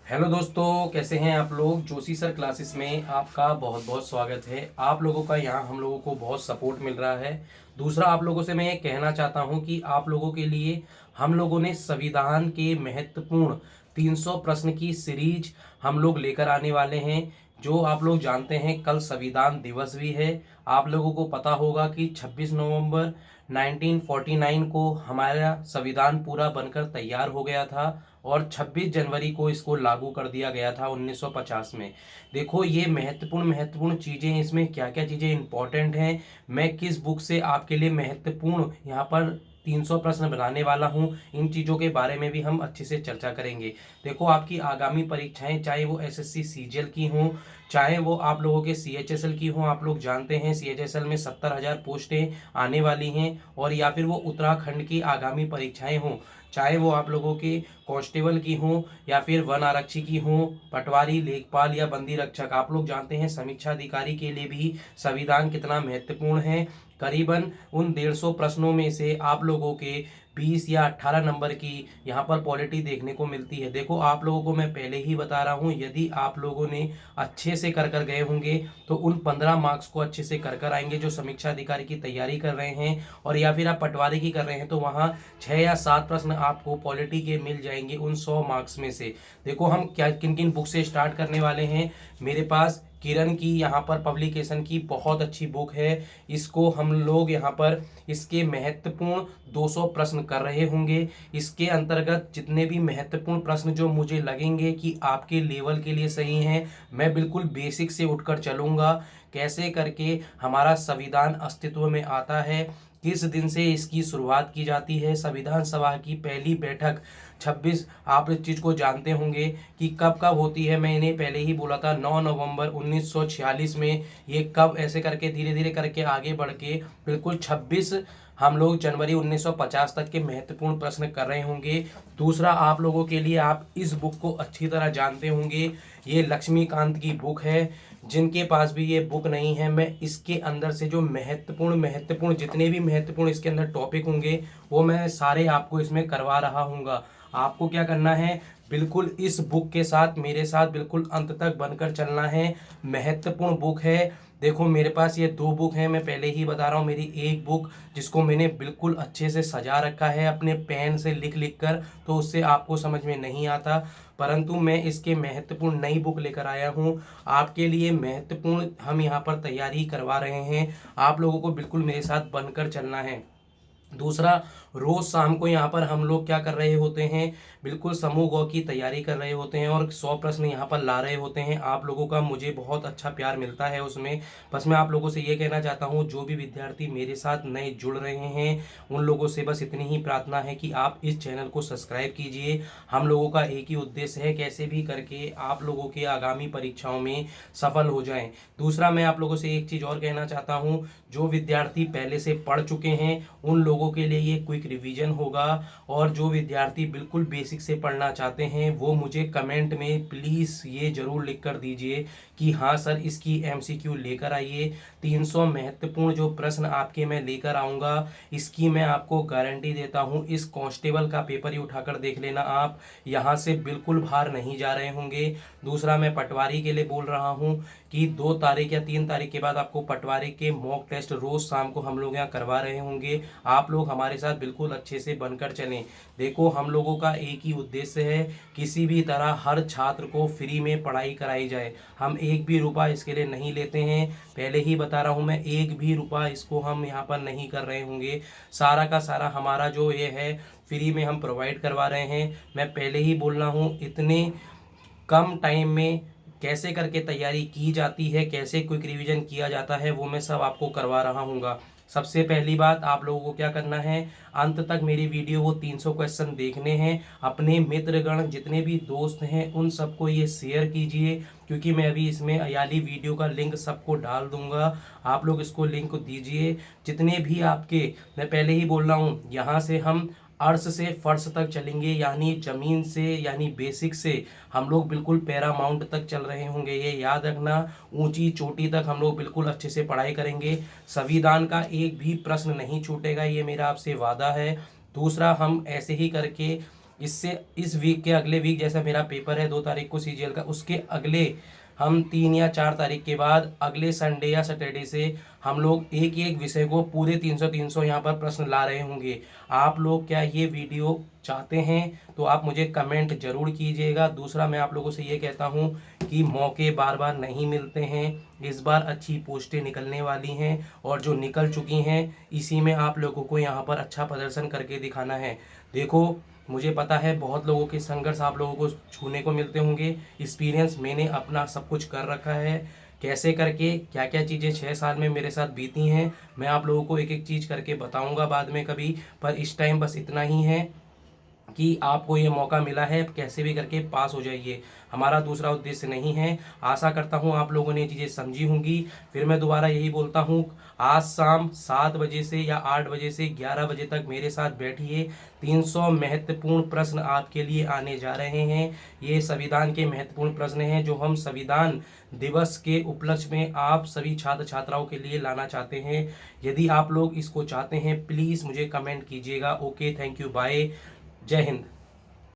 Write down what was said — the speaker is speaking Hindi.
हेलो दोस्तों, कैसे हैं आप लोग। जोशी सर क्लासेस में आपका बहुत बहुत स्वागत है। आप लोगों का यहाँ हम लोगों को बहुत सपोर्ट मिल रहा है। दूसरा, आप लोगों से मैं ये कहना चाहता हूँ कि आप लोगों के लिए हम लोगों ने संविधान के महत्वपूर्ण 300 प्रश्न की सीरीज हम लोग लेकर आने वाले हैं। जो आप लोग जानते हैं, कल संविधान दिवस भी है। आप लोगों को पता होगा कि 26 नवंबर 1949 को हमारा संविधान पूरा बनकर तैयार हो गया था और 26 जनवरी को इसको लागू कर दिया गया था 1950 में। देखो, ये महत्वपूर्ण महत्वपूर्ण चीज़ें, इसमें क्या क्या चीज़ें इंपॉर्टेंट हैं, मैं किस बुक से आपके लिए महत्वपूर्ण यहाँ पर 300 प्रश्न बनाने वाला हूँ, इन चीज़ों के बारे में भी हम अच्छे से चर्चा करेंगे। देखो, आपकी आगामी परीक्षाएं, चाहे वो एसएससी सीजीएल की हों, चाहे वो आप लोगों के सीएचएसएल की हों, आप लोग जानते हैं सीएचएसएल में 70,000 पोस्टें आने वाली हैं, और या फिर वो उत्तराखंड की आगामी परीक्षाएं हों, चाहे वो आप लोगों के कांस्टेबल की हों या फिर वन आरक्षी की हों, पटवारी, लेखपाल या बंदी रक्षक, आप लोग जानते हैं समीक्षा अधिकारी के लिए भी संविधान कितना महत्वपूर्ण है। करीबन उन 150 प्रश्नों में से आप लोगों के 20 या 18 नंबर की यहाँ पर पॉलिटी देखने को मिलती है। देखो, आप लोगों को मैं पहले ही बता रहा हूँ, यदि आप लोगों ने अच्छे से कर कर गए होंगे तो उन 15 मार्क्स को अच्छे से कर कर आएंगे जो समीक्षा अधिकारी की तैयारी कर रहे हैं, और या फिर आप पटवारी की कर रहे हैं तो वहाँ 6 या 7 प्रश्न आपको पॉलिटी के मिल जाएंगे उन 100 मार्क्स में से। देखो, हम क्या किन किन बुक से स्टार्ट करने वाले हैं। मेरे पास किरण की यहाँ पर पब्लिकेशन की बहुत अच्छी बुक है। इसको हम लोग यहाँ पर इसके महत्वपूर्ण 200 प्रश्न कर रहे होंगे। इसके अंतर्गत जितने भी महत्वपूर्ण प्रश्न जो मुझे लगेंगे कि आपके लेवल के लिए सही हैं, मैं बिल्कुल बेसिक से उठकर चलूँगा। कैसे करके हमारा संविधान अस्तित्व में आता है, किस दिन से इसकी शुरुआत की जाती है, संविधान सभा की पहली बैठक 26, आप इस चीज़ को जानते होंगे कि कब कब होती है। मैंने पहले ही बोला था 9 नवंबर 1946 में। ये कब, ऐसे करके धीरे धीरे करके आगे बढ़ के बिल्कुल 26 हम लोग जनवरी 1950 तक के महत्वपूर्ण प्रश्न कर रहे होंगे। दूसरा, आप लोगों के लिए, आप इस बुक को अच्छी तरह जानते होंगे, ये लक्ष्मीकांत की बुक है। जिनके पास भी ये बुक नहीं है, मैं इसके अंदर से जो महत्वपूर्ण महत्वपूर्ण जितने भी महत्वपूर्ण इसके अंदर टॉपिक होंगे वो मैं सारे आपको इसमें करवा रहा हूँगा। आपको क्या करना है, बिल्कुल इस बुक के साथ मेरे साथ बिल्कुल अंत तक बनकर चलना है। महत्वपूर्ण बुक है। देखो, मेरे पास ये 2 बुक हैं, मैं पहले ही बता रहा हूँ। मेरी एक बुक जिसको मैंने बिल्कुल अच्छे से सजा रखा है अपने पेन से लिख लिख कर, तो उससे आपको समझ में नहीं आता, परंतु मैं इसके महत्वपूर्ण नई बुक लेकर आया हूँ आपके लिए। महत्वपूर्ण हम यहाँ पर तैयारी करवा रहे हैं, आप लोगों को बिल्कुल मेरे साथ बनकर चलना है। दूसरा, रोज शाम को यहाँ पर हम लोग क्या कर रहे होते हैं, बिल्कुल समूह गौ की तैयारी कर रहे होते हैं और 100 प्रश्न यहाँ पर ला रहे होते हैं। आप लोगों का मुझे बहुत अच्छा प्यार मिलता है उसमें। बस मैं आप लोगों से ये कहना चाहता हूँ, जो भी विद्यार्थी मेरे साथ नए जुड़ रहे हैं उन लोगों से बस इतनी ही प्रार्थना है कि आप इस चैनल को सब्सक्राइब कीजिए। हम लोगों का एक ही उद्देश्य है, कैसे भी करके आप लोगों के आगामी परीक्षाओं में सफल हो जाएं। दूसरा, मैं आप लोगों से एक चीज़ और कहना चाहता हूँ, जो विद्यार्थी पहले से पढ़ चुके हैं उन लोगों के लिए ये क्विक रिवीजन होगा, और जो विद्यार्थी बिल्कुल बेसिक से पढ़ना चाहते हैं वो मुझे कमेंट में प्लीज़ ये ज़रूर लिख कर दीजिए कि हाँ सर, इसकी एमसीक्यू लेकर आइए। 300 महत्वपूर्ण जो प्रश्न आपके मैं लेकर आऊँगा, इसकी मैं आपको गारंटी देता हूँ। इस कांस्टेबल का पेपर ही उठाकर देख लेना, आप यहाँ से बिल्कुल बाहर नहीं जा रहे होंगे। दूसरा, मैं पटवारी के लिए बोल रहा हूँ कि 2 तारीख या 3 तारीख के बाद आपको पटवारी के मॉक टेस्ट रोज़ शाम को हम लोग यहाँ करवा रहे होंगे। आप लोग हमारे साथ बिल्कुल अच्छे से बनकर चलें। देखो, हम लोगों का एक ही उद्देश्य है, किसी भी तरह हर छात्र को फ्री में पढ़ाई कराई जाए। हम एक भी रुपया इसके लिए नहीं लेते हैं, पहले ही बता रहा हूँ मैं, एक भी रुपया इसको हम यहाँ पर नहीं कर रहे होंगे। सारा का सारा हमारा जो ये है, फ्री में हम प्रोवाइड करवा रहे हैं। मैं पहले ही बोल रहा हूँ, इतने कम टाइम में कैसे करके तैयारी की जाती है, कैसे क्विक रिवीजन किया जाता है, वो मैं सब आपको करवा रहा हूँगा। सबसे पहली बात, आप लोगों को क्या करना है, अंत तक मेरी वीडियो वो 300 क्वेश्चन देखने हैं। अपने मित्रगण जितने भी दोस्त हैं उन सबको ये शेयर कीजिए, क्योंकि मैं अभी इसमें याली वीडियो का लिंक सबको डाल दूंगा। आप लोग इसको लिंक को दीजिए। जितने भी आपके, मैं पहले ही बोल रहा हूँ, यहाँ से हम अर्श से फर्श तक चलेंगे, यानी जमीन से, यानी बेसिक से हम लोग बिल्कुल पैरामाउंट तक चल रहे होंगे। ये याद रखना, ऊंची चोटी तक हम लोग बिल्कुल अच्छे से पढ़ाई करेंगे। संविधान का एक भी प्रश्न नहीं छूटेगा, ये मेरा आपसे वादा है। दूसरा, हम ऐसे ही करके इससे इस वीक के अगले वीक, जैसा मेरा पेपर है 2 तारीख को सीजीएल का, उसके अगले हम 3 या 4 तारीख के बाद अगले संडे या सैटरडे से हम लोग एक एक विषय को पूरे 300 यहाँ पर प्रश्न ला रहे होंगे। आप लोग क्या ये वीडियो चाहते हैं तो आप मुझे कमेंट जरूर कीजिएगा। दूसरा, मैं आप लोगों से ये कहता हूँ कि मौके बार बार नहीं मिलते हैं। इस बार अच्छी पोस्टें निकलने वाली हैं और जो निकल चुकी हैं इसी में आप लोगों को यहाँ पर अच्छा प्रदर्शन करके दिखाना है। देखो, मुझे पता है बहुत लोगों के संघर्ष आप लोगों को छूने को मिलते होंगे। एक्सपीरियंस मैंने अपना सब कुछ कर रखा है, कैसे करके क्या क्या चीज़ें 6 साल में मेरे साथ बीती हैं मैं आप लोगों को एक एक चीज़ करके बताऊंगा बाद में कभी। पर इस टाइम बस इतना ही है कि आपको ये मौका मिला है, कैसे भी करके पास हो जाइए। हमारा दूसरा उद्देश्य नहीं है। आशा करता हूँ आप लोगों ने ये चीज़ें समझी होंगी। फिर मैं दोबारा यही बोलता हूँ, आज शाम 7 बजे से या 8 बजे से 11 बजे तक मेरे साथ बैठिए। 300 महत्वपूर्ण प्रश्न आपके लिए आने जा रहे हैं। ये संविधान के महत्वपूर्ण प्रश्न हैं जो हम संविधान दिवस के उपलक्ष्य में आप सभी छात्र छात्राओं के लिए लाना चाहते हैं। यदि आप लोग इसको चाहते हैं प्लीज़ मुझे कमेंट कीजिएगा। ओके, थैंक यू, बाय, जय हिंद।